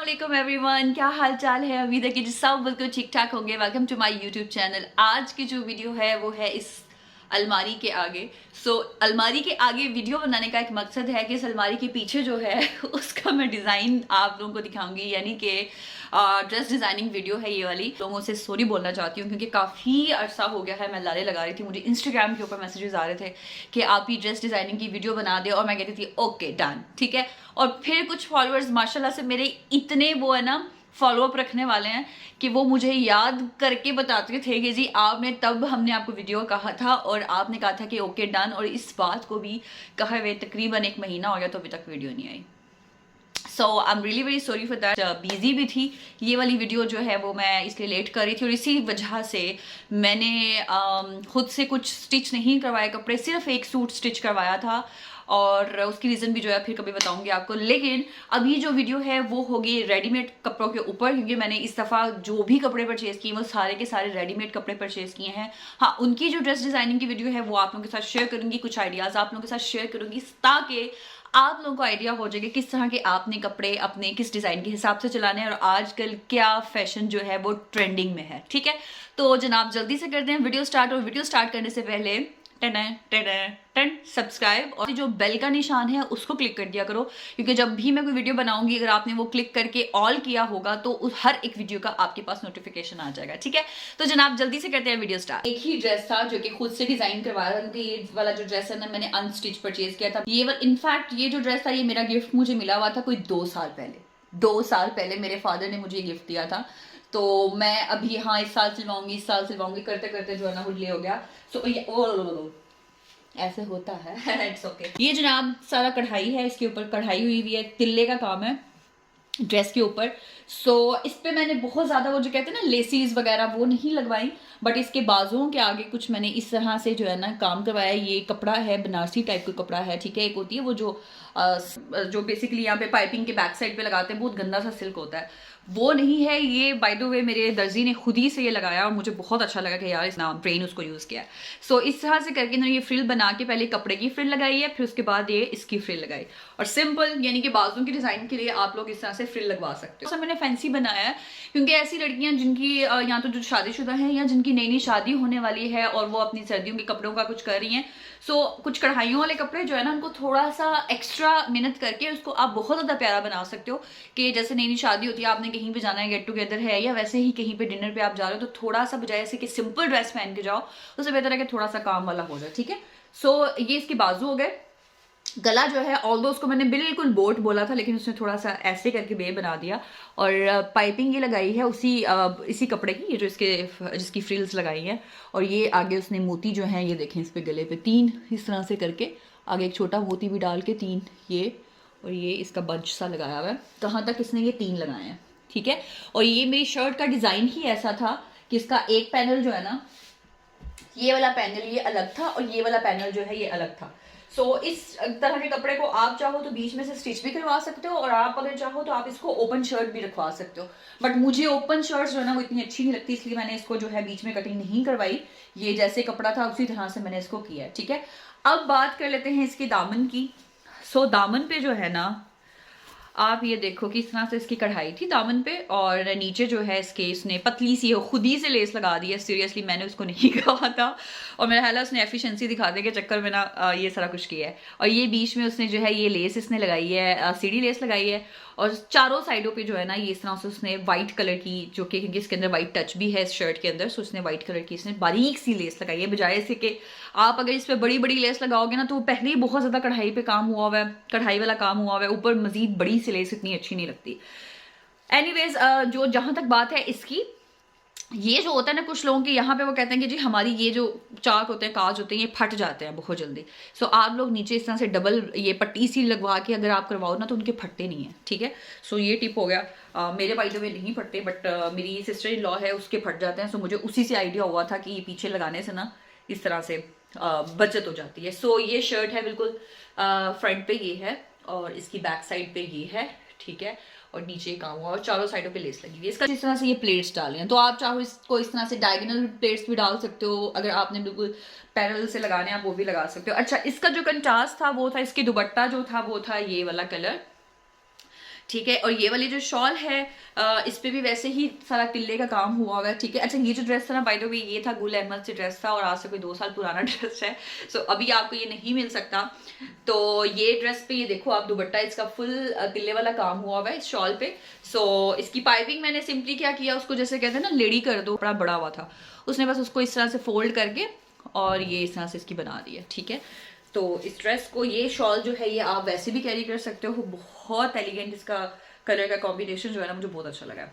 अस्सलाम एवरीवन, क्या हाल चाल है। उम्मीद है कि सब बिल्कुल ठीक ठाक होंगे। Welcome to my YouTube channel. आज की जो वीडियो है वो है इस अलमारी के आगे। अलमारी के आगे वीडियो बनाने का एक मकसद है कि इस अलमारी के पीछे जो है उसका मैं डिज़ाइन आप लोगों को दिखाऊंगी, यानी कि ड्रेस डिज़ाइनिंग वीडियो है ये वाली। लोगों से सॉरी बोलना चाहती हूँ क्योंकि काफ़ी अरसा हो गया है मैं लारे लगा रही थी, मुझे इंस्टाग्राम के ऊपर मैसेजेस आ रहे थे कि आप ही ड्रेस डिज़ाइनिंग की वीडियो बना दे, और मैं कहती थी ओके डन, ठीक है। और फिर कुछ फॉलोअर्स माशाल्लाह से मेरे इतने वो है ना फॉलोअप रखने वाले हैं कि वो मुझे याद करके बताते थे कि जी आपने तब हमने आपको वीडियो कहा था और आपने कहा था कि ओके डन, और इस बात को भी कहा हुए तकरीबन 1 महीना हो गया तो अभी तक वीडियो नहीं आई। So I am really very sorry for that. Busy भी थी, ये वाली वीडियो जो है वो मैं इसलिए लेट कर रही थी, और इसी वजह से मैंने खुद से कुछ स्टिच नहीं करवाए कपड़े, सिर्फ एक सूट स्टिच करवाया था, और उसकी रीज़न भी जो है फिर कभी बताऊंगी आपको। लेकिन अभी जो वीडियो है वो होगी रेडीमेड कपड़ों के ऊपर, क्योंकि मैंने इस दफ़ा जो भी कपड़े परचेज़ किए वो सारे के सारे रेडीमेड कपड़े परचेज़ किए हैं। हाँ, उनकी जो ड्रेस डिज़ाइनिंग की वीडियो है वो आप लोगों के साथ शेयर करूंगी, कुछ आइडियाज़ आप लोगों के साथ शेयर करूंगी ताकि आप लोगों को आइडिया हो जाएगा किस तरह के आपने कपड़े अपने किस डिज़ाइन के हिसाब से चलाने हैं, और आजकल क्या फैशन जो है वो ट्रेंडिंग में है, ठीक है। तो जनाब जल्दी से करते हैं वीडियो स्टार्ट, और वीडियो स्टार्ट करने से पहले टन सब्सक्राइब और जो बेल का निशान है उसको क्लिक कर दिया करो, क्योंकि जब भी मैं कोई वीडियो बनाऊंगी अगर आपने वो क्लिक करके ऑल किया होगा तो उस हर एक वीडियो का आपके पास नोटिफिकेशन आ जाएगा, ठीक है। तो जनाब जल्दी से करते हैं वीडियो स्टार्ट। एक ही ड्रेस था जो कि खुद से डिजाइन करवाया था, ये वाला जो ड्रेस है ना मैंने अनस्टिच परचेज किया था। ये इनफैक्ट ये जो ड्रेस था ये मेरा गिफ्ट मुझे मिला हुआ था कोई 2 साल पहले। 2 साल पहले मेरे फादर ने मुझे गिफ्ट दिया था, तो मैं अभी हाँ इस साल सिलवाऊंगी करते करते जो है ना वो डिले हो गया। सो ऐसे होता है इट्स ओके। ये जनाब सारा कढ़ाई है, इसके ऊपर कढ़ाई हुई है, तिल्ले का काम है ड्रेस के ऊपर। सो इस पे मैंने बहुत ज़्यादा वो जो कहते हैं ना लेसीज वगैरह वो नहीं लगवाई, बट इसके बाजुओं के आगे कुछ मैंने इस तरह से जो है ना काम करवाया। ये कपड़ा है बनारसी टाइप का कपड़ा है, ठीक है। एक होती है वो जो बेसिकली यहाँ पे पाइपिंग के बैक साइड पे लगाते हैं, बहुत गंदा सा सिल्क होता है, वो नहीं है ये। बाय द वे मेरे दर्जी ने खुद ही से ये लगाया और मुझे बहुत अच्छा लगा कि यार इस नाम ब्रेन उसको यूज़ किया। सो इस तरह से करके इन्होंने ये फ्रिल बना के पहले कपड़े की फ्रिल लगाई है, फिर उसके बाद ये इसकी फ्रिल लगाई, और सिंपल यानी कि बाजू की डिज़ाइन के लिए आप लोग इस तरह से फ्रिल लगवा सकते हो। तो मैंने फैंसी बनाया है क्योंकि ऐसी लड़कियां जिनकी या तो जो शादीशुदा हैं या जिनकी नई नई शादी होने वाली है और वो अपनी सर्दियों के कपड़ों का कुछ कर रही हैं। सो कुछ कढ़ाइयों वाले कपड़े जो है ना उनको थोड़ा सा एक्स्ट्रा मेहनत करके उसको आप बहुत ज़्यादा प्यारा बना सकते हो। कि जैसे नई नई शादी होती है, आपने कहीं पे जाना है, गेट टुगेदर है, या वैसे ही कहीं पे डिनर पे आप जा रहे हो, तो थोड़ा सा बजाय ऐसे कि सिंपल ड्रेस पहन के जाओ उससे बेहतर है कि थोड़ा सा काम वाला हो जाए, ठीक है। सो ये इसके बाजू हो गए। गला जो है ऑल्दो उसको मैंने बिल्कुल बोट बोला था लेकिन उसने थोड़ा सा ऐसे करके बे बना दिया, और पाइपिंग ये लगाई है इसी कपड़े की, ये जो जिसकी फ्रिल्स लगाई है। और ये आगे उसने मोती जो हैं ये देखें इस पे गले पे 3 इस तरह से करके आगे एक छोटा मोती भी डाल के 3 ये, और ये इसका बंच सा लगाया हुआ है। कहाँ तक इसने ये 3 लगाए हैं, ठीक है। और ये मेरी शर्ट का डिज़ाइन ही ऐसा था कि इसका एक पैनल जो है ना ये वाला पैनल ये अलग था और ये वाला पैनल जो है ये अलग था। सो इस तरह के कपड़े को आप चाहो तो बीच में से स्टिच भी करवा सकते हो, और आप अगर चाहो तो आप इसको ओपन शर्ट भी रखवा सकते हो, बट मुझे ओपन शर्ट जो है ना वो इतनी अच्छी नहीं लगती, इसलिए मैंने इसको जो है बीच में कटिंग नहीं करवाई। ये जैसे कपड़ा था उसी तरह से मैंने इसको किया है, ठीक है। अब बात कर लेते हैं इसके दामन की। सो दामन पे जो है ना आप ये देखो कि इस तरह से इसकी कढ़ाई थी दामन पे, और नीचे जो है इसके इसने पतली सी खुद ही से लेस लगा दी है। सीरियसली मैंने उसको नहीं कहा था, और मेरा ख्याल है उसने एफिशिएंसी दिखाने के चक्कर में ना ये सारा कुछ किया है। और ये बीच में उसने जो है ये लेस इसने लगाई है, सीढ़ी लेस लगाई है, और चारों साइडों पे जो है ना ये इस तरह से उसने व्हाइट कलर की, जो कि क्योंकि इसके अंदर व्हाइट टच भी है इस शर्ट के अंदर, सो उसने व्हाइट कलर की इसने बारीक सी लेस लगाई है, बजाय से कि आप अगर इस पर बड़ी बड़ी लेस लगाओगे ना तो पहले ही बहुत ज़्यादा कढ़ाई पे काम हुआ हुआ है, कढ़ाई वाला काम हुआ हुआ है, ऊपर मजीद बड़ी सी लेस इतनी अच्छी नहीं लगती। एनीवेज जो जहाँ तक बात है इसकी, ये जो होता है ना कुछ लोगों के यहाँ पे वो कहते हैं कि जी हमारी ये जो चाक होते हैं, काज होते हैं, ये फट जाते हैं बहुत जल्दी। सो आप लोग नीचे इस तरह से डबल ये पट्टी सी लगवा के अगर आप करवाओ ना तो उनके फटते नहीं है, ठीक है। सो ये टिप हो गया। मेरे भाई तो वे नहीं फटते, बट मेरी सिस्टर इन लॉ है उसके फट जाते हैं। सो मुझे उसी से आइडिया हुआ था कि पीछे लगाने से ना इस तरह से बचत हो जाती है। सो ये शर्ट है बिल्कुल फ्रंट पे ये है, और इसकी बैक साइड पे ये है, ठीक है। और नीचे काम हुआ और चारों साइडों पे लेस लगी हुई है। इसका इस तरह से ये प्लेट्स डाले हैं, तो आप चाहो इसको इस तरह से डायगोनल प्लेट्स भी डाल सकते हो, अगर आपने बिल्कुल पैरेलल से लगाने आप वो भी लगा सकते हो। अच्छा, इसका जो कंट्रास्ट था वो था, इसकी दुपट्टा जो था वो था ये वाला कलर, ठीक है। और ये वाली जो शॉल है इस पे भी वैसे ही सारा टिल्ले का काम हुआ हुआ है, ठीक है। अच्छा, ये जो ड्रेस था ना, बाय द वे ये था गुल अहमद से ड्रेस था और आज से कोई 2 साल पुराना ड्रेस है। सो अभी आपको ये नहीं मिल सकता। तो ये ड्रेस पे ये देखो आप, दुपट्टा इसका फुल टिल्ले वाला काम हुआ हुआ है इस शॉल पे। सो इसकी पाइपिंग मैंने सिंपली क्या किया, उसको जैसे कहते हैं ना लेडी कर दो, बड़ा बड़ा हुआ था, उसने बस उसको इस तरह से फोल्ड करके और ये इस तरह से इसकी बना दी है, ठीक है। तो इस ड्रेस को, ये शॉल जो है ये आप वैसे भी कैरी कर सकते हो, बहुत एलिगेंट इसका कलर का कॉम्बिनेशन जो है ना मुझे बहुत अच्छा लगा,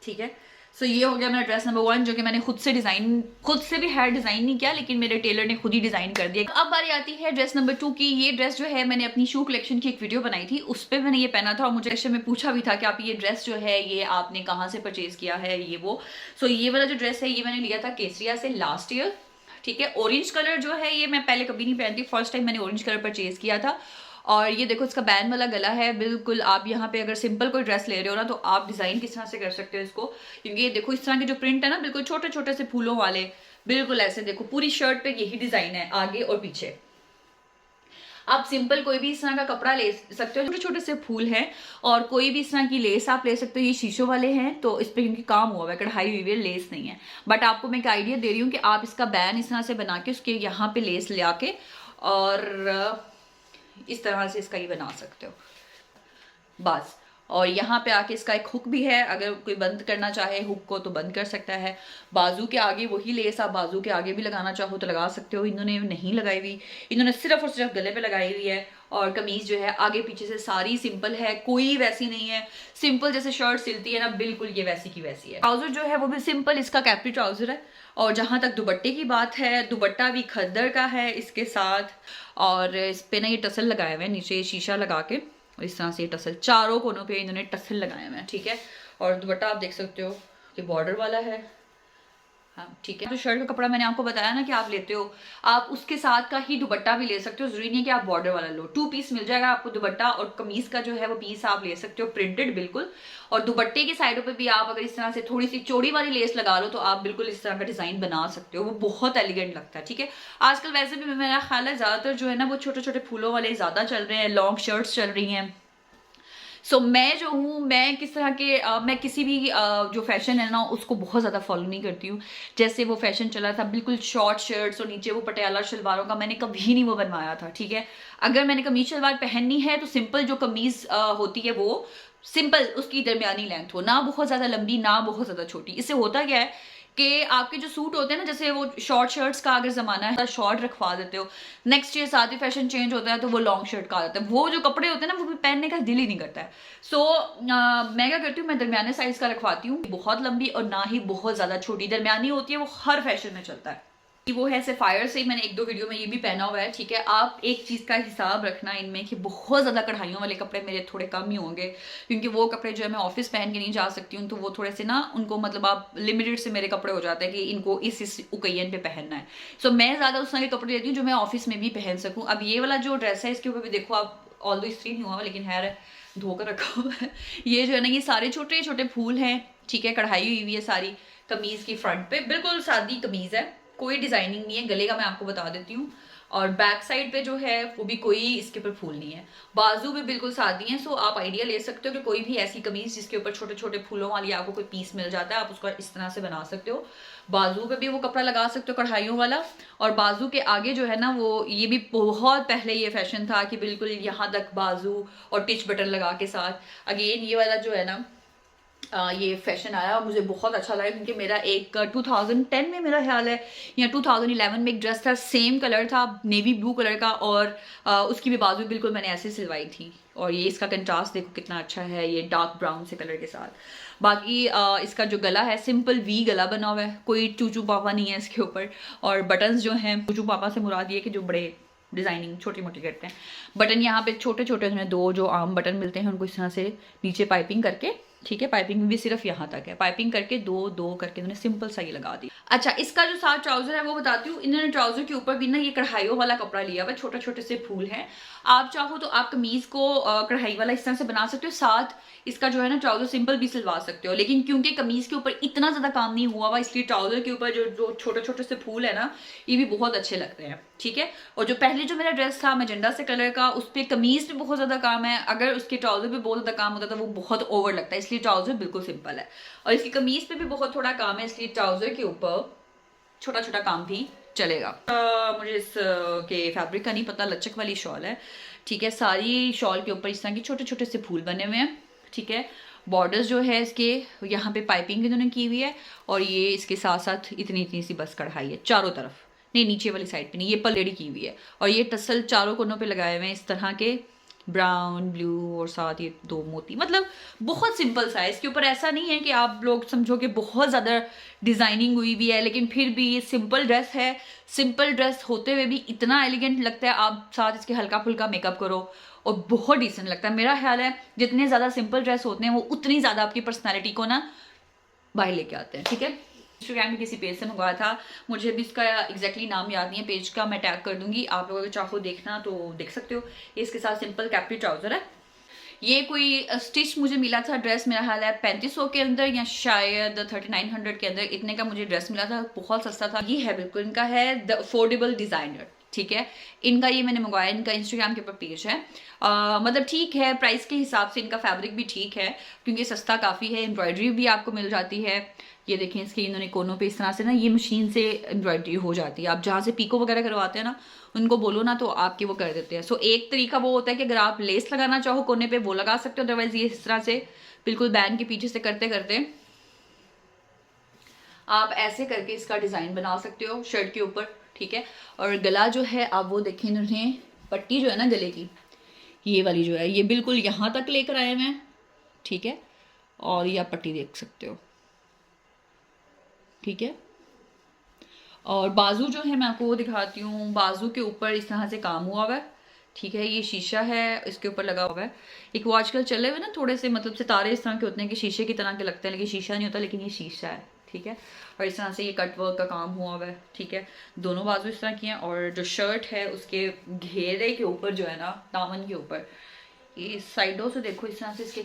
ठीक है। सो ये हो गया मेरा ड्रेस नंबर 1, जो कि मैंने खुद से भी हेयर डिजाइन नहीं किया, लेकिन मेरे टेलर ने खुद ही डिजाइन कर दिया। अब बारी आती है ड्रेस नंबर 2 की। ये ड्रेस जो है मैंने अपनी शू कलेक्शन की एक वीडियो बनाई थी, उस पर मैंने ये पहना था और मुझे कलेक्शन में पूछा भी था कि आप ये ड्रेस जो है ये आपने कहाँ से परचेज किया है, ये वो। सो ये वाला जो ड्रेस है ये मैंने लिया था केसरिया से लास्ट ईयर, ठीक है। ऑरेंज कलर जो है ये मैं पहले कभी नहीं पहनती, फर्स्ट टाइम मैंने ऑरेंज कलर परचेज किया था। और ये देखो इसका बैन वाला गला है, बिल्कुल आप यहाँ पे अगर सिंपल कोई ड्रेस ले रहे हो ना तो आप डिजाइन किस तरह से कर सकते हो इसको, क्योंकि ये देखो इस तरह के जो प्रिंट है ना बिल्कुल छोटे छोटे से फूलों वाले, बिल्कुल ऐसे देखो पूरी शर्ट पे यही डिजाइन है आगे और पीछे। आप सिंपल कोई भी इस तरह का कपड़ा ले सकते हो, छोटे छोटे से फूल हैं, और कोई भी इस तरह की लेस आप ले सकते हो। ये शीशों वाले हैं तो इस पे इनकी काम हुआ है, कढ़ाई हुई है, लेस नहीं है। बट आपको मैं एक आइडिया दे रही हूँ कि आप इसका बैन इस तरह से बना के उसके यहाँ पे लेस ले आके और इस तरह से इसका ये बना सकते हो बस। और यहाँ पे आके इसका एक हुक भी है, अगर कोई बंद करना चाहे हुक को तो बंद कर सकता है। बाजू के आगे वही लेस आप बाजू के आगे भी लगाना चाहो तो लगा सकते हो। इन्होंने नहीं लगाई हुई, इन्होंने सिर्फ और सिर्फ गले पे लगाई हुई है। और कमीज जो है आगे पीछे से सारी सिंपल है, कोई वैसी नहीं है। सिंपल जैसे शर्ट सिलती है ना, बिल्कुल ये वैसी की वैसी है। ट्राउजर जो है वो भी सिंपल, इसका कैप्री ट्राउजर है। और जहां तक दुपट्टे की बात है, दुपट्टा भी खद्दर का है इसके साथ, और इस पे ना ये टसल लगाए हुए हैं, नीचे शीशा लगा के और इस तरह से ये टसल चारों कोनों पे इन्होंने टसल लगाए हुए हैं, ठीक है। और दुपट्टा आप देख सकते हो कि बॉर्डर वाला है, हाँ ठीक है। तो शर्ट का कपड़ा मैंने आपको बताया ना कि आप लेते हो, आप उसके साथ का ही दुपट्टा भी ले सकते हो, जरूरी नहीं है कि आप बॉर्डर वाला लो। 2 पीस मिल जाएगा आपको दुपट्टा, और कमीज का जो है वो पीस आप ले सकते हो प्रिंटेड बिल्कुल। और दुपट्टे की साइडों पे भी आप अगर इस तरह से थोड़ी सी चौड़ी वाली लेस लगा लो तो आप बिल्कुल इस तरह का डिजाइन बना सकते हो, वो बहुत एलिगेंट लगता है, ठीक है। आजकल वैसे भी मेरा ख्याल है ज्यादातर जो है ना वो छोटे छोटे फूलों वाले ज्यादा चल रहे हैं, लॉन्ग शर्ट्स चल रही हैं। सो मैं जो हूँ, मैं किस तरह के मैं किसी भी जो फैशन है ना उसको बहुत ज़्यादा फॉलो नहीं करती हूँ। जैसे वो फैशन चला था बिल्कुल शॉर्ट शर्ट्स और नीचे वो पटियाला शलवारों का, मैंने कभी नहीं वो बनवाया था, ठीक है। अगर मैंने कमीज शलवार पहननी है तो सिंपल जो कमीज होती है वो सिंपल, उसकी दरमियानी लेंथ हो, ना बहुत ज़्यादा लंबी ना बहुत ज़्यादा छोटी। इससे होता क्या है कि आपके जो सूट होते हैं ना, जैसे वो शॉर्ट शर्ट्स का अगर जमाना है शॉर्ट रखवा देते हो, नेक्स्ट ईयर साथ ही फैशन चेंज होता है तो वो लॉन्ग शर्ट का आ जाता है। वो जो कपड़े होते हैं ना वो भी पहनने का दिल ही नहीं करता है। सो मैं क्या करती हूँ, मैं दरमियाने साइज का रखवाती हूँ, बहुत लंबी और ना ही बहुत ज्यादा छोटी, दरमियानी होती है, वो हर फैशन में चलता है। वो है सफायर से, मैंने 1-2 वीडियो में ये भी पहना हुआ है, ठीक है। आप एक चीज का हिसाब रखना इनमें कि बहुत ज्यादा कढ़ाइयों वाले कपड़े मेरे थोड़े कम ही होंगे, क्योंकि वो कपड़े जो है मैं ऑफिस पहन के नहीं जा सकती हूँ, तो वो थोड़े से ना उनको मतलब आप लिमिटेड से मेरे कपड़े हो जाते हैं कि इनको इस ओकेजन पे पहनना है। सो मैं ज्यादा उस तरह के कपड़े लेती हूँ जो मैं ऑफिस में भी पहन सकूँ। अब ये वाला जो ड्रेस है इसके ऊपर भी देखो आप, ऑल्दो इस्त्री नहीं हुआ लेकिन है धोकर रखा हुआ है। ये जो है ना ये सारे छोटे छोटे फूल हैं, ठीक है, कढ़ाई हुई हुई है सारी कमीज की फ्रंट पे, बिल्कुल सादी कमीज है, कोई डिजाइनिंग नहीं है। गले का मैं आपको बता देती हूँ, और बैक साइड पे जो है वो भी कोई इसके ऊपर फूल नहीं है, बाजू भी बिल्कुल सादी है। सो आप आइडिया ले सकते हो कि कोई भी ऐसी कमीज जिसके ऊपर छोटे छोटे फूलों वाली आपको कोई पीस मिल जाता है, आप उसको इस तरह से बना सकते हो। बाजू पे भी वो कपड़ा लगा सकते हो कढ़ाइयों वाला, और बाजू के आगे जो है ना वो, ये भी बहुत पहले ये फैशन था कि बिल्कुल यहाँ तक बाजू और टिच बटन लगा के साथ। अगेन ये वाला जो है ना ये फैशन आया, मुझे बहुत अच्छा लगा, क्योंकि मेरा एक 2010 में मेरा ख्याल है या 2011 में एक ड्रेस था, सेम कलर था नेवी ब्लू कलर का, और उसकी भी बाजू बिल्कुल मैंने ऐसे सिलवाई थी। और ये इसका कंट्रास्ट देखो कितना अच्छा है, ये डार्क ब्राउन से कलर के साथ। बाकी इसका जो गला है सिंपल वी गला बना हुआ है, कोई चूचू पापा नहीं है इसके ऊपर। और बटन्स जो हैं, चूचू पापा से मुराद ये कि जो बड़े डिजाइनिंग छोटी मोटी करते हैं, बटन यहाँ पे छोटे छोटे उसमें 2 जो आम बटन मिलते हैं उनको इस तरह से नीचे पाइपिंग करके, ठीक है, पाइपिंग भी सिर्फ यहाँ तक है, पाइपिंग करके 2-2 करके उन्होंने सिंपल सा ही लगा दी। अच्छा, इसका जो साथ ट्राउजर है वो बताती हूँ। इन्होंने ट्राउजर के ऊपर भी ना ये कढ़ाइयों वाला कपड़ा लिया हुआ, छोटे छोटे से फूल हैं। आप चाहो तो आप कमीज को कढ़ाई वाला इस तरह से बना सकते हो, साथ इसका जो है ना ट्राउजर सिंपल भी सिलवा सकते हो, लेकिन क्योंकि कमीज के ऊपर इतना ज्यादा काम नहीं हुआ हुआ, इसलिए ट्राउजर के ऊपर जो छोटे छोटे से फूल है ना ये भी बहुत अच्छे लगते हैं। ठीक है। और जो पहले जो मेरा ड्रेस था मैजेंडा से कलर का, उस पर कमीज पे बहुत ज्यादा काम है, अगर उसके ट्राउजर पे बहुत ज्यादा काम होता तो वो बहुत ओवर लगता है, इसलिए ट्राउजर बिल्कुल सिंपल है। और इसकी कमीज पे भी बहुत थोड़ा काम है, इसलिए ट्राउजर के ऊपर छोटा छोटा काम भी चलेगा। मुझे इस के फैब्रिक का नहीं पता, लचक वाली शॉल है, ठीक है। सारी शॉल के ऊपर इस तरह के छोटे छोटे से फूल बने हुए हैं, ठीक है। बॉर्डर्स जो है इसके यहाँ पे पाइपिंग इन्होंने की हुई है, और ये इसके साथ साथ इतनी इतनी सी बस कढ़ाई है चारों तरफ, नहीं नीचे वाली साइड पे नहीं, ये पलेड़ी की हुई है। और ये टसल चारों कोनों पे लगाए हुए हैं इस तरह के, ब्राउन ब्लू और साथ ये 2 मोती, मतलब बहुत सिंपल सा है। इसके ऊपर ऐसा नहीं है कि आप लोग समझो कि बहुत ज़्यादा डिज़ाइनिंग हुई भी है, लेकिन फिर भी ये सिंपल ड्रेस है। सिंपल ड्रेस होते हुए भी इतना एलिगेंट लगता है, आप साथ इसके हल्का फुल्का मेकअप करो और बहुत डिसेंट लगता है। मेरा ख्याल है जितने ज़्यादा सिंपल ड्रेस होते हैं वो उतनी ज़्यादा आपकी पर्सनैलिटी को ना बाहर लेके आते हैं, ठीक है। इंस्टाग्राम के किसी पेज से मंगवाया था, मुझे भी इसका एग्जैक्टली नाम याद नहीं है पेज का, मैं टैग कर दूंगी, आप लोग अगर चाहो देखना तो देख सकते हो। ये इसके साथ सिंपल कैप्री ट्राउजर है। ये कोई स्टिच मुझे मिला था ड्रेस, मेरा हाल है 3500 के अंदर या शायद 3900 के अंदर, इतने का मुझे ड्रेस मिला था, बहुत सस्ता था। ये है बिल्कुल, इनका है द अफोर्डेबल डिजाइनर, ठीक है। इनका ये मैंने मंगवाया, इनका इंस्टाग्राम के ऊपर पेज है। मतलब ठीक है, प्राइस के हिसाब से इनका फैब्रिक भी ठीक है, क्योंकि सस्ता काफ़ी है। एम्ब्रॉयडरी भी आपको मिल जाती है, ये देखें इसके इन्होंने कोनों पे इस तरह से ना ये मशीन से एम्ब्रॉयडरी हो जाती है। आप जहाँ से पीको वगैरह करवाते हैं ना, उनको बोलो ना तो आपके वो कर देते हैं। सो एक तरीका वो होता है कि अगर आप लेस लगाना चाहो कोने पे वो लगा सकते हो, अदरवाइज ये इस तरह से बिल्कुल बैंड के पीछे से करते करते आप ऐसे करके इसका डिज़ाइन बना सकते हो शर्ट के ऊपर, ठीक है। और गला जो है आप वो देखें, इन्होंने पट्टी जो है ना गले की, ये वाली जो है ये बिल्कुल यहाँ तक लेकर आए हुए हैं, ठीक है। और ये आप पट्टी देख सकते हो, ठीक है। और बाजू जो है मैं आपको वो दिखाती हूँ, बाजू के ऊपर इस तरह से काम हुआ हुआ है, ठीक है। ये शीशा है, इसके ऊपर लगा हुआ है। एक वो आजकल चले हुए ना थोड़े से, मतलब सितारे इस तरह के होते हैं कि शीशे की तरह के लगते हैं, लेकिन शीशा नहीं होता, लेकिन ये शीशा है, ठीक है। और इस तरह से ये कट वर्क का काम हुआ हुआ है, ठीक है। दोनों बाजू इस तरह की हैं। और जो शर्ट है उसके घेरे के ऊपर जो है ना, दामन के ऊपर, ये साइडों से देखो इस तरह से इसके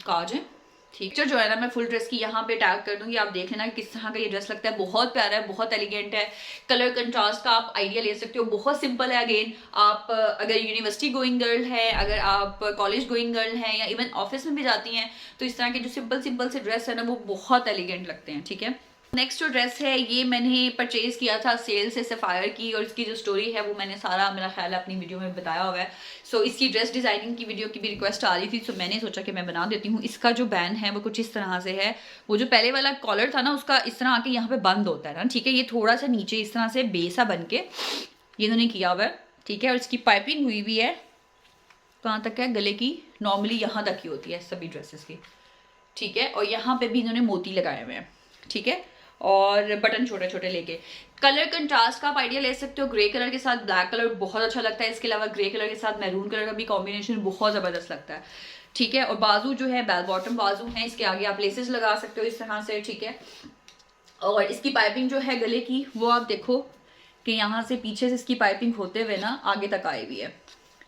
काज हैं, ठीक है। जो है ना मैं फुल ड्रेस की यहाँ पे टैग कर दूंगी, आप देख लेना किस तरह का ये ड्रेस लगता है। बहुत प्यारा है, बहुत एलिगेंट है। कलर कंट्रास्ट का आप आइडिया ले सकते हो, बहुत सिंपल है। अगेन आप अगर यूनिवर्सिटी गोइंग गर्ल है, अगर आप कॉलेज गोइंग गर्ल हैं, या इवन ऑफिस में भी जाती हैं, तो इस तरह के जो सिंपल सिंपल से ड्रेस है ना वो बहुत एलिगेंट लगते हैं, ठीक है। नेक्स्ट जो ड्रेस है ये मैंने परचेज किया था सेल से सफ़ायर की, और इसकी जो स्टोरी है वो मैंने सारा मेरा ख्याल है अपनी वीडियो में बताया हुआ है। सो इसकी ड्रेस डिज़ाइनिंग की वीडियो की भी रिक्वेस्ट आ रही थी, सो मैंने सोचा कि मैं बना देती हूँ। इसका जो बैन है वो कुछ इस तरह से है, वो जो पहले वाला कॉलर था ना उसका इस तरह आके यहाँ पे बंद होता है ना, ठीक है। ये थोड़ा सा नीचे इस तरह से बेसा बन के ये इन्होंने किया हुआ है, ठीक है। और इसकी पाइपिंग हुई भी है, कहाँ तक है, गले की नॉर्मली यहाँ तक ही होती है सभी ड्रेसेस की, ठीक है। और यहाँ पे भी इन्होंने मोती लगाए हुए हैं, ठीक है। और बटन छोटे छोटे लेके। कलर कंट्रास्ट का आप आइडिया ले सकते हो, ग्रे कलर के साथ ब्लैक कलर बहुत अच्छा लगता है, इसके अलावा ग्रे कलर के साथ मैरून कलर का भी कॉम्बिनेशन बहुत ज़बरदस्त लगता है, ठीक है। और बाजू जो है बेल बॉटम बाजू है, इसके आगे आप लेसेस लगा सकते हो इस तरह से, ठीक है। और इसकी पाइपिंग जो है गले की वो आप देखो कि यहाँ से पीछे से इसकी पाइपिंग होते हुए ना आगे तक आई हुई है,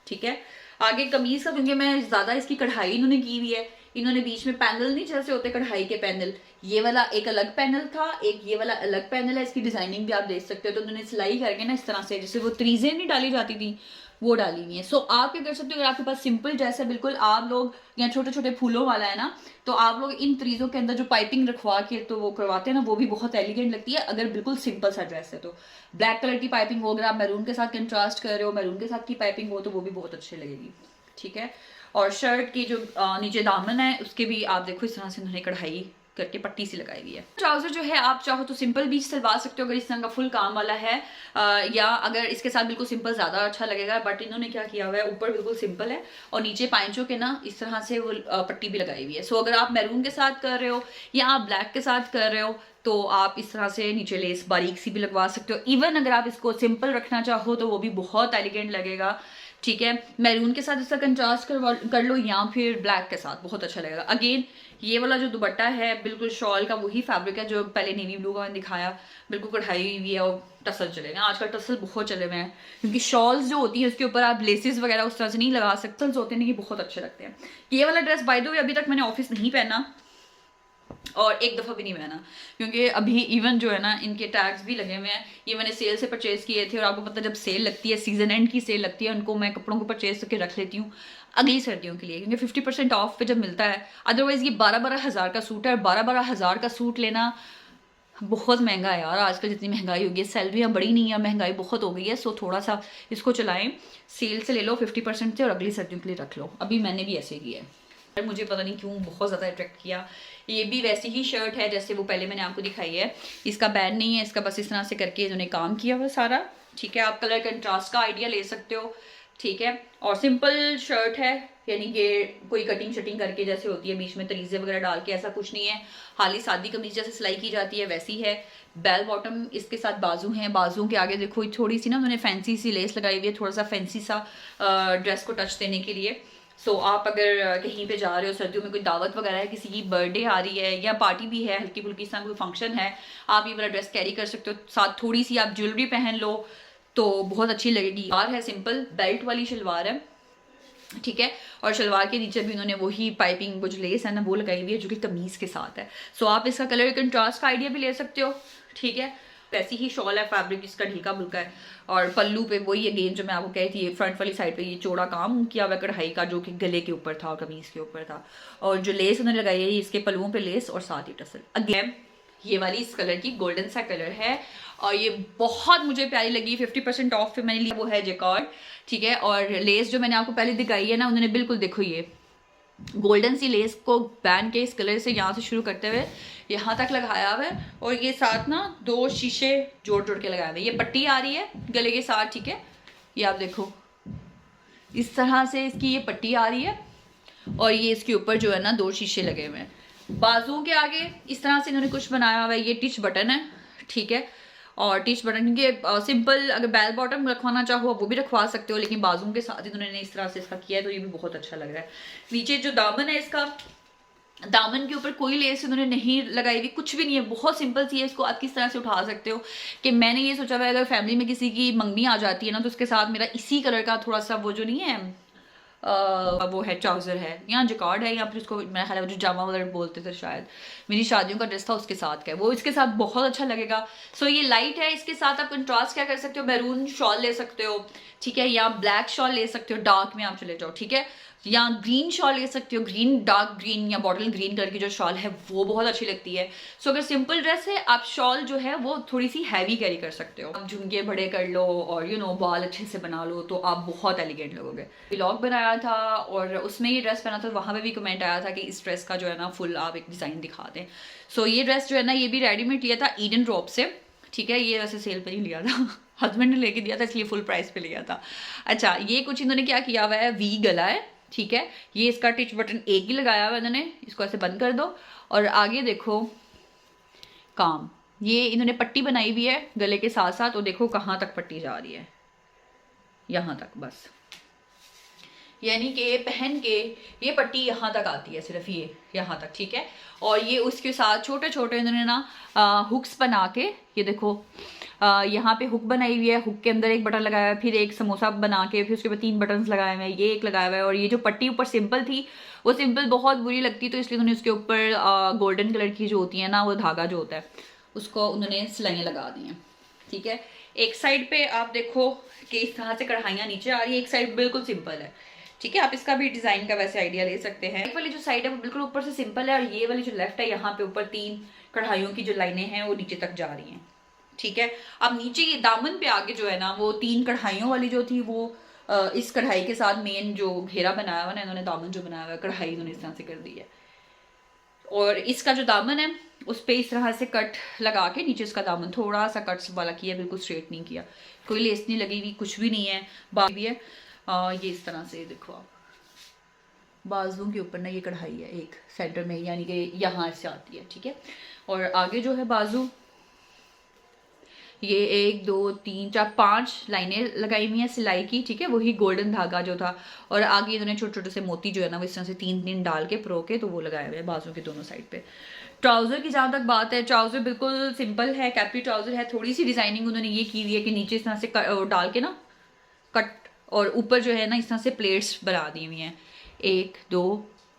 ठीक है। आगे कमीज का क्योंकि मैं ज़्यादा इसकी कढ़ाई इन्होंने की हुई है, इन्होंने बीच में पैनल नहीं जैसे होते कढ़ाई के पैनल, ये वाला एक अलग पैनल था, एक ये वाला अलग पैनल है। इसकी डिजाइनिंग भी आप देख सकते हो, तो उन्होंने सिलाई करके ना इस तरह से जैसे वो त्रीजें नहीं डाली जाती थी वो डाली हुई है। सो आप क्या कर सकते हो, अगर आपके पास सिंपल ड्रेस है बिल्कुल, आप लोग या छोटे छोटे फूलों वाला है ना, तो आप लोग इन त्रीजों के अंदर जो पाइपिंग रखवा के तो वो करवाते हैं ना, वो भी बहुत एलिगेंट लगती है अगर बिल्कुल सिंपल सा ड्रेस है तो। ब्लैक कलर की पाइपिंग हो, अगर आप मैरून के साथ कंट्रास्ट कर रहे हो, मैरून के साथ की पाइपिंग हो, तो वो भी बहुत अच्छी लगेगी, ठीक है। और शर्ट की जो नीचे दामन है उसके भी आप देखो इस तरह से उन्होंने कढ़ाई करके पट्टी सी लगाई हुई है। ट्राउजर जो है आप चाहो तो सिंपल भी सिलवा सकते हो अगर इस तरह का फुल काम वाला है, या अगर इसके साथ बिल्कुल सिंपल ज़्यादा अच्छा लगेगा। बट इन्होंने क्या किया हुआ है, ऊपर बिल्कुल सिंपल है और नीचे पाइंचों के ना इस तरह से वो पट्टी भी लगाई हुई है। सो अगर आप मैरून के साथ कर रहे हो या आप ब्लैक के साथ कर रहे हो तो आप इस तरह से नीचे लेस बारीक सी भी लगवा सकते हो। इवन अगर आप इसको सिंपल रखना चाहो तो वो भी बहुत एलिगेंट लगेगा, ठीक है। मैरून के साथ इसका कंट्रास्ट कर लो या फिर ब्लैक के साथ बहुत अच्छा लगेगा। अगेन ये वाला जो दुपट्टा है बिल्कुल शॉल का वही फैब्रिक है जो पहले नेवी ब्लू का मैंने दिखाया, बिल्कुल कढ़ाई हुई है और टसल चले हैं। आजकल टसल बहुत चले हुए हैं क्योंकि शॉल्स जो होती है उसके ऊपर आप लेसेस वगैरह उस तरह से नहीं लगा सकते, होते हैं ये बहुत अच्छे लगते हैं। ये वाला ड्रेस बाय द वे अभी तक मैंने ऑफिस नहीं पहना, और एक दफ़ा भी नहीं पहना, क्योंकि अभी इवन जो है ना इनके टैग्स भी लगे हुए हैं। ये मैंने सेल से परचेज़ किए थे, और आपको पता है जब सेल लगती है, सीजन एंड की सेल लगती है, उनको मैं कपड़ों को परचेज़ करके रख लेती हूँ अगली सर्दियों के लिए, क्योंकि 50% ऑफ पे जब मिलता है। अदरवाइज़ ये 12-12 हज़ार का सूट है, और 12-12 हज़ार का सूट लेना बहुत महंगा है यार। आजकल जितनी महंगाई हो गई है, सैलरियाँ बड़ी नहीं है, महंगाई बहुत हो गई है। सो थोड़ा सा इसको चलाएं, सेल से ले लो 50% से, और अगली सर्दियों के लिए रख लो। अभी मैंने भी ऐसे किया है। मुझे पता नहीं क्यों बहुत ज़्यादा अट्रैक्ट किया। ये भी वैसी ही शर्ट है जैसे वो पहले मैंने आपको दिखाई है। इसका बैंड नहीं है, इसका बस इस तरह से करके इन्होंने काम किया हुआ सारा, ठीक है। आप कलर कंट्रास्ट का आइडिया ले सकते हो, ठीक है। और सिंपल शर्ट है, यानी कि कोई कटिंग शटिंग करके जैसे होती है बीच में तरीजे वगैरह डाल के, ऐसा कुछ नहीं है। हाली सादी कमीज जैसे सिलाई की जाती है वैसी है। बेल बॉटम इसके साथ बाजू हैं, बाजुओं के आगे देखो थोड़ी सी ना उन्होंने फैंसी सी लेस लगाई हुई है, थोड़ा सा फैंसी सा ड्रेस को टच देने के लिए। सो आप अगर कहीं पे जा रहे हो, सर्दियों में कोई दावत वगैरह है, किसी की बर्थडे आ रही है या पार्टी भी है, हल्की फुल्की सा कोई फंक्शन है, आप ये वाला ड्रेस कैरी कर सकते हो। साथ थोड़ी सी आप ज्वेलरी पहन लो तो बहुत अच्छी लगेगी। शलवार है सिंपल बेल्ट वाली शलवार है, ठीक है। और शलवार के नीचे भी उन्होंने वही पाइपिंग वो जो लेस है ना वो लगाई हुई है, जो कि कमीज के साथ है। सो आप इसका कलर कंट्रास्ट का आइडिया भी ले सकते हो, ठीक है। वैसी ही शॉल है, फैब्रिक इसका ढीका बुल्का है। और पल्लू पे वही अगेन जो मैं आपको कही थी, फ्रंट वाली साइड पे ये चौड़ा काम किया हुआ कढ़ाई का, जो कि गले के ऊपर था और कमीज के ऊपर था। और जो लेस उन्होंने लगाई है इसके पल्लुओं पे लेस और साथ ही टसल। अगेन ये वाली इस कलर की गोल्डन सा कलर है, और ये बहुत मुझे प्यारी लगी। 50% ऑफ पे मैंने लिया, वो है जैकार्ड, ठीक है। और लेस जो मैंने आपको पहले दिखाई है ना, उन्होंने बिल्कुल देखो ये गोल्डन सी लेस को बैन के इस कलर से यहाँ से शुरू करते हुए यहाँ तक लगाया हुआ है, और ये साथ ना 2 शीशे जोड़ जोड़ के लगाए हुए। ये पट्टी आ रही है गले के साथ, ठीक है। ये आप देखो इस तरह से इसकी ये पट्टी आ रही है, और ये इसके ऊपर जो है ना 2 शीशे लगे हुए हैं। बाजुओं के आगे इस तरह से इन्होंने कुछ बनाया हुआ है, ये टिच बटन है, ठीक है। और टिच बटन के सिंपल अगर बेल बॉटम रखवाना चाहो वो भी रखवा सकते हो, लेकिन बाजुओं के साथ इन्होंने इस तरह से इसका किया है, तो ये भी बहुत अच्छा लग रहा है। नीचे जो दामन है इसका, दामन के ऊपर कोई लेस उन्होंने नहीं लगाई हुई, कुछ भी नहीं है, बहुत सिंपल सी है। इसको आप किस तरह से उठा सकते हो कि मैंने ये सोचा हुआ है अगर फैमिली में किसी की मंगनी आ जाती है ना, तो उसके साथ मेरा इसी कलर का थोड़ा सा वो जो नहीं है वो है ट्राउजर है, यहाँ जकार्ड है, या फिर उसको मेरा ख्याल है जो जामा वाला बोलते थे शायद, मेरी शादियों का ड्रेस था उसके साथ का, वो इसके साथ बहुत अच्छा लगेगा। सो ये लाइट है, इसके साथ आप कंट्रास्ट क्या कर सकते हो, मैरून शॉल ले सकते हो, ठीक है, या ब्लैक शॉल ले सकते हो, डार्क में आप चले जाओ, ठीक है, या ग्रीन शॉल ले सकते हो, ग्रीन डार्क ग्रीन या बॉटल ग्रीन कलर की जो शॉल है वो बहुत अच्छी लगती है। सो अगर सिंपल ड्रेस है, आप शॉल जो है वो थोड़ी सी हैवी कैरी कर सकते हो, आप झुमके बड़े कर लो और बाल अच्छे से बना लो, तो आप बहुत एलिगेंट लगोगे। व्लॉग बनाया था और उसमें ये ड्रेस पहना था, वहाँ पे भी कमेंट आया था कि इस ड्रेस का जो है ना फुल आप एक डिज़ाइन दिखा दें। सो ये ड्रेस जो है ना, ये भी रेडीमेड लिया था ईडन ड्रॉप से, ठीक है। ये वैसे सेल पर ही लिया था, हस्बैंड ने लेके दिया था इसलिए फुल प्राइस पे लिया था। अच्छा, ये कुछ इन्होंने क्या किया हुआ है, वी गला है, ठीक है। ये इसका टिच बटन एक ही लगाया हुआ है इन्होंने, इसको ऐसे बंद कर दो, और आगे देखो काम, ये इन्होंने पट्टी बनाई हुई है गले के साथ साथ, और देखो कहाँ तक पट्टी जा रही है, यहाँ तक बस, यानी कि पहन के ये पट्टी यहाँ तक आती है, सिर्फ ये यहाँ तक, ठीक है। और ये उसके साथ छोटे छोटे इन्होंने ना हुक्स बना के, ये देखो यहाँ पे हुक बनाई हुई है, हुक के अंदर एक बटन लगाया है, फिर एक समोसा बना के, फिर उसके बाद 3 बटन्स लगाए हुए हैं, ये एक लगाया हुआ है। और ये जो पट्टी ऊपर सिंपल थी, वो सिंपल बहुत बुरी लगती, तो इसलिए उन्होंने उसके ऊपर गोल्डन कलर की जो होती है ना, वो धागा जो होता है उसको उन्होंने सिलाइयाँ लगा दी हैं, ठीक है। एक साइड पे आप देखो कि इस तरह से कढ़ाइयाँ नीचे आ रही है, एक साइड बिल्कुल सिंपल है, ठीक है। आप इसका भी डिजाइन का वैसे आइडिया ले सकते हैं। एक वाली जो साइड है वो बिल्कुल ऊपर से सिंपल है, और ये वाली जो लेफ्ट है यहाँ पे ऊपर 3 कढ़ाइयों की जो लाइनें हैं वो नीचे तक जा रही हैं, ठीक है। अब नीचे ये दामन पे आगे जो है ना, वो 3 कढ़ाइयों वाली जो थी वो इस कढ़ाई के साथ मेन जो घेरा बनाया हुआ ना इन्होंने, दामन जो बनाया हुआ है, कढ़ाई इन्होंने इस तरह से कर दी है। और इसका जो दामन है उस पर इस तरह से कट लगा के नीचे इसका दामन थोड़ा सा कट वाला किया, बिल्कुल स्ट्रेट नहीं किया, कोई लेस नहीं लगी हुई, कुछ भी नहीं है, बाकी भी है। ये इस तरह से देखो आप, बाजुओं के ऊपर ना ये कढ़ाई है एक सेंटर में, यानी कि यहाँ से आती है, ठीक है। और आगे जो है बाजू, ये 1 2 3 4 5 लाइनें लगाई हुई हैं सिलाई की, ठीक है, वही गोल्डन धागा जो था। और आगे इन्होंने छोटे छोटे से मोती जो है ना वो इस तरह से 3 डाल के प्रो के, तो वो लगाए हुए हैं बाजू के दोनों साइड पे। ट्राउजर की जहाँ तक बात है, ट्राउजर बिल्कुल सिंपल है, कैप्री ट्राउजर है, थोड़ी सी डिजाइनिंग उन्होंने ये की हुई है कि नीचे इस तरह से डाल के ना कट, और ऊपर जो है ना इस तरह से प्लेट्स बना दी हुई हैं, 1 2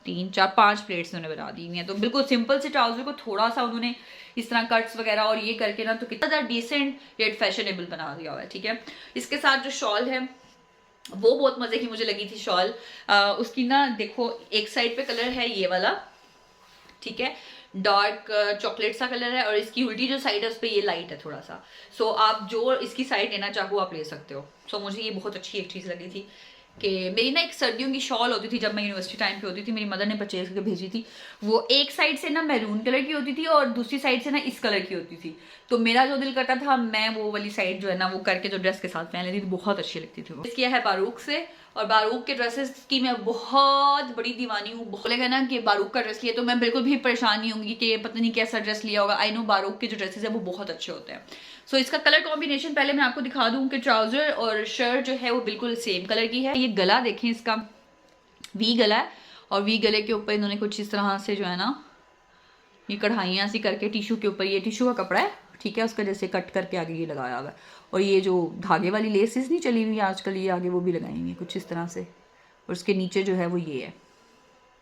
3 4 5 प्लेट्स उन्होंने बना दी हुई हैं। तो बिल्कुल सिंपल से ट्राउजर को थोड़ा सा उन्होंने इस तरह कट्स वगैरह और ये करके ना तो कितना ज़्यादा डिसेंट येट फैशनेबल बना दिया हुआ है। ठीक है, इसके साथ जो शॉल है वो बहुत मजे की मुझे लगी थी शॉल। उसकी ना देखो एक साइड पे कलर है ये वाला, ठीक है, डार्क चॉकलेट सा कलर है, और इसकी उल्टी जो साइड है उस पर ये लाइट है थोड़ा सा। सो आप जो इसकी साइड लेना चाहो आप ले सकते हो। सो मुझे ये बहुत अच्छी एक चीज़ लगी थी कि मेरी ना एक सर्दियों की शॉल होती थी जब मैं यूनिवर्सिटी टाइम पे होती थी, मेरी मदर ने परचेज करके भेजी थी। वो एक साइड से ना मैरून कलर की होती थी और दूसरी साइड से ना इस कलर की होती थी। तो मेरा जो दिल करता था मैं वो वाली साइड जो है ना वो करके जो ड्रेस के साथ पहन लेती थी, बहुत अच्छी लगती थी वो। किया है बारूक से, और बारूक के ड्रेसेस की मैं बहुत बड़ी दीवानी हूँ। बोलेगा ना कि बारूक का ड्रेस लिया तो मैं बिल्कुल भी परेशान नहीं होंगी कि पता नहीं कैसा ड्रेस लिया होगा। आई नो बारूक के जो ड्रेसेस है वो बहुत अच्छे होते हैं। सो इसका कलर कॉम्बिनेशन पहले मैं आपको दिखा दूं कि ट्राउजर और शर्ट जो है वो बिल्कुल सेम कलर की है। ये गला देखें, इसका वी गला है, और वी गले के ऊपर इन्होंने कुछ इस तरह से जो है ना ये कढ़ाइयाँ सी करके टिशू के ऊपर, ये टिशू का कपड़ा है, ठीक है, उसका जैसे कट करके आगे ये लगाया हुआ है। और ये जो धागे वाली लेसेस नहीं चली हुई आजकल, ये आगे वो भी लगाई हुई है कुछ इस तरह से, और उसके नीचे जो है वो ये है।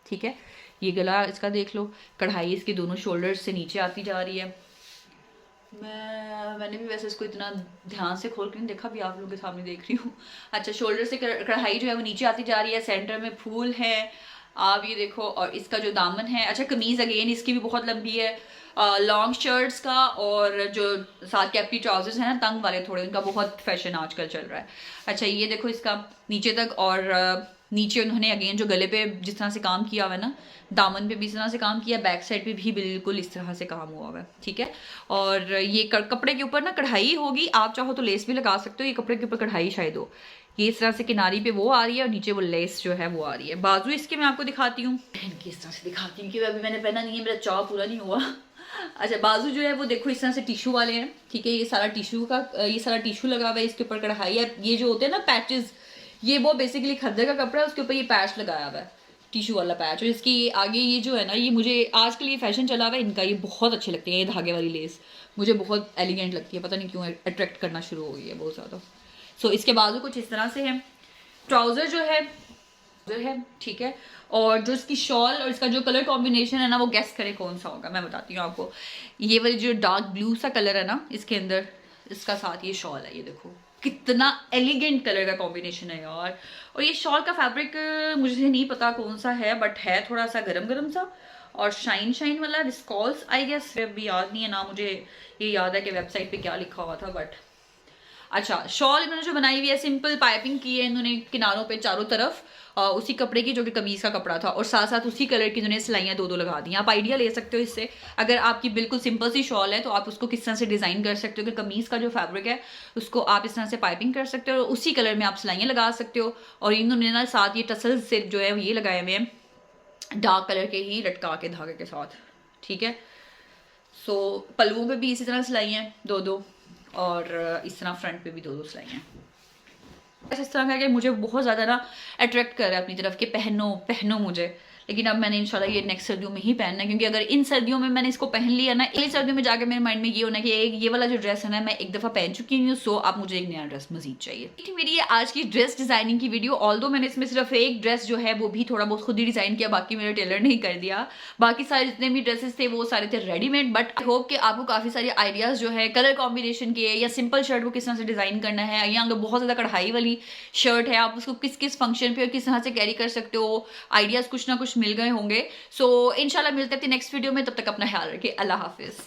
ठीक है, ये गला इसका देख लो, कढ़ाई इसकी दोनों शोल्डर्स से नीचे आती जा रही है। मैंने भी वैसे इसको इतना ध्यान से खोल के नहीं देखा, भी आप लोगों के सामने देख रही हूँ। अच्छा, शोल्डर से कढ़ाई जो है वो नीचे आती जा रही है, सेंटर में फूल है, आप ये देखो। और इसका जो दामन है, अच्छा कमीज अगेन इसकी भी बहुत लंबी है, लॉन्ग शर्ट्स का, और जो साथ कैप्टी ट्राउजर्स हैं ना तंग वाले थोड़े, उनका बहुत फैशन आजकल चल रहा है। अच्छा, ये देखो इसका नीचे तक, और नीचे उन्होंने अगेन जो गले पे जिस तरह से काम किया हुआ है ना, दामन पे भी इस तरह से काम किया, बैक साइड पे भी बिल्कुल इस तरह से काम हुआ हुआ है। ठीक है, और ये कपड़े के ऊपर ना कढ़ाई होगी, आप चाहो तो लेस भी लगा सकते हो, ये कपड़े के ऊपर कढ़ाई शायद हो। ये इस तरह से किनारी पे वो आ रही है और नीचे वो लेस जो है वो आ रही है। बाजू इसके मैं आपको दिखाती हूँ, पहन के इस तरह से दिखाती हूँ, क्योंकि अभी मैंने पहना नहीं है, मेरा चाव पूरा नहीं हुआ। अच्छा, बाजू जो है वो देखो इस तरह से टिश्यू वाले हैं। ठीक है, ये सारा टिश्यू लगा हुआ है, इसके ऊपर कढ़ाई है। ये जो होते हैं ना पैचेस, ये वो बेसिकली खद्दर का कपड़ा है, उसके ऊपर ये पैच लगाया हुआ है, टिश्यू वाला पैच। और इसकी आगे ये जो है ना, ये मुझे आजकल ये फैशन चला हुआ है इनका, ये बहुत अच्छे लगते हैं। ये धागे वाली लेस मुझे बहुत एलिगेंट लगती है, पता नहीं क्यों अट्रैक्ट करना शुरू हो गई है बहुत ज़्यादा। सो इसके बाजू कुछ इस तरह से है, ट्राउज़र जो है, ठीक है। और जो इसकी शॉल और इसका जो कलर कॉम्बिनेशन है ना, वो गेस करें कौन सा होगा, मैं बताती हूँ आपको। ये वाली जो डार्क ब्लू सा कलर है ना इसके अंदर, इसका साथ ये शॉल है, ये देखो कितना एलिगेंट कलर का कॉम्बिनेशन है यार। और ये शॉल का फैब्रिक मुझे नहीं पता कौन सा है, बट है थोड़ा सा गरम सा और शाइन वाला, विस्कॉस आई गेस, भी याद नहीं है ना मुझे। ये याद है कि वेबसाइट पे क्या लिखा हुआ था, बट अच्छा, शॉल इन्होंने जो बनाई हुई है सिंपल पाइपिंग की है इन्होंने किनारों पे चारों तरफ, उसी कपड़े की जो कि कमीज का कपड़ा था, और साथ साथ उसी कलर की इन्होंने सिलाइयाँ दो लगा दी। आप आइडिया ले सकते हो इससे, अगर आपकी बिल्कुल सिंपल सी शॉल है तो आप उसको किस तरह से डिजाइन कर सकते हो कि कमीज का जो फैब्रिक है उसको आप इस तरह से पाइपिंग कर सकते हो, और उसी कलर में आप सिलाइयाँ लगा सकते हो। और इन्होंने ना साथ ये टसल से जो है ये लगाए हुए हैं डार्क कलर के ही लटका के धागे के साथ। ठीक है, सो पल्लुओं पे भी इसी तरह सिलाई हैं दो, और इस तरह फ्रंट पे भी दो सिलाई हैं। इस तरह करके मुझे बहुत ज़्यादा ना अट्रैक्ट कर रहा है अपनी तरफ कि पहनो मुझे। लेकिन अब मैंने इंशाल्लाह ये नेक्स्ट सर्दियों में ही पहनना है, क्योंकि अगर इन सर्दियों में मैंने इसको पहन लिया ना, अगली सर्दियों में जाकर मेरे माइंड में ये होना कि ये वाला जो ड्रेस है ना मैं एक दफ़ा पहन चुकी हूँ, सो अब मुझे एक नया ड्रेस मजीद चाहिए। ठीक, मेरी ये आज की ड्रेस डिज़ाइनिंग की वीडियो, ऑल्दो मैंने इसमें सिर्फ एक ड्रेस जो है वो भी थोड़ा बहुत खुद ही डिज़ाइन किया, बाकी मेरे टेलर ने ही कर दिया। बाकी सारे जितने भी ड्रेसेस थे वो सारे थे रेडीमेड। बट आई होप कि आपको काफ़ी सारे आइडियाज़ जो है कलर कॉम्बिनेशन के, या सिंपल शर्ट को किस तरह से डिज़ाइन करना है, या अगर बहुत ज़्यादा कढ़ाई वाली शर्ट है आप उसको किस किस फंक्शन पे और किस तरह से कैरी कर सकते हो, आइडियाज़ कुछ ना कुछ मिल गए होंगे। सो इंशाल्लाह मिलते हैं नेक्स्ट वीडियो में, तब तक अपना ख्याल रखिए, अल्लाह हाफिज़।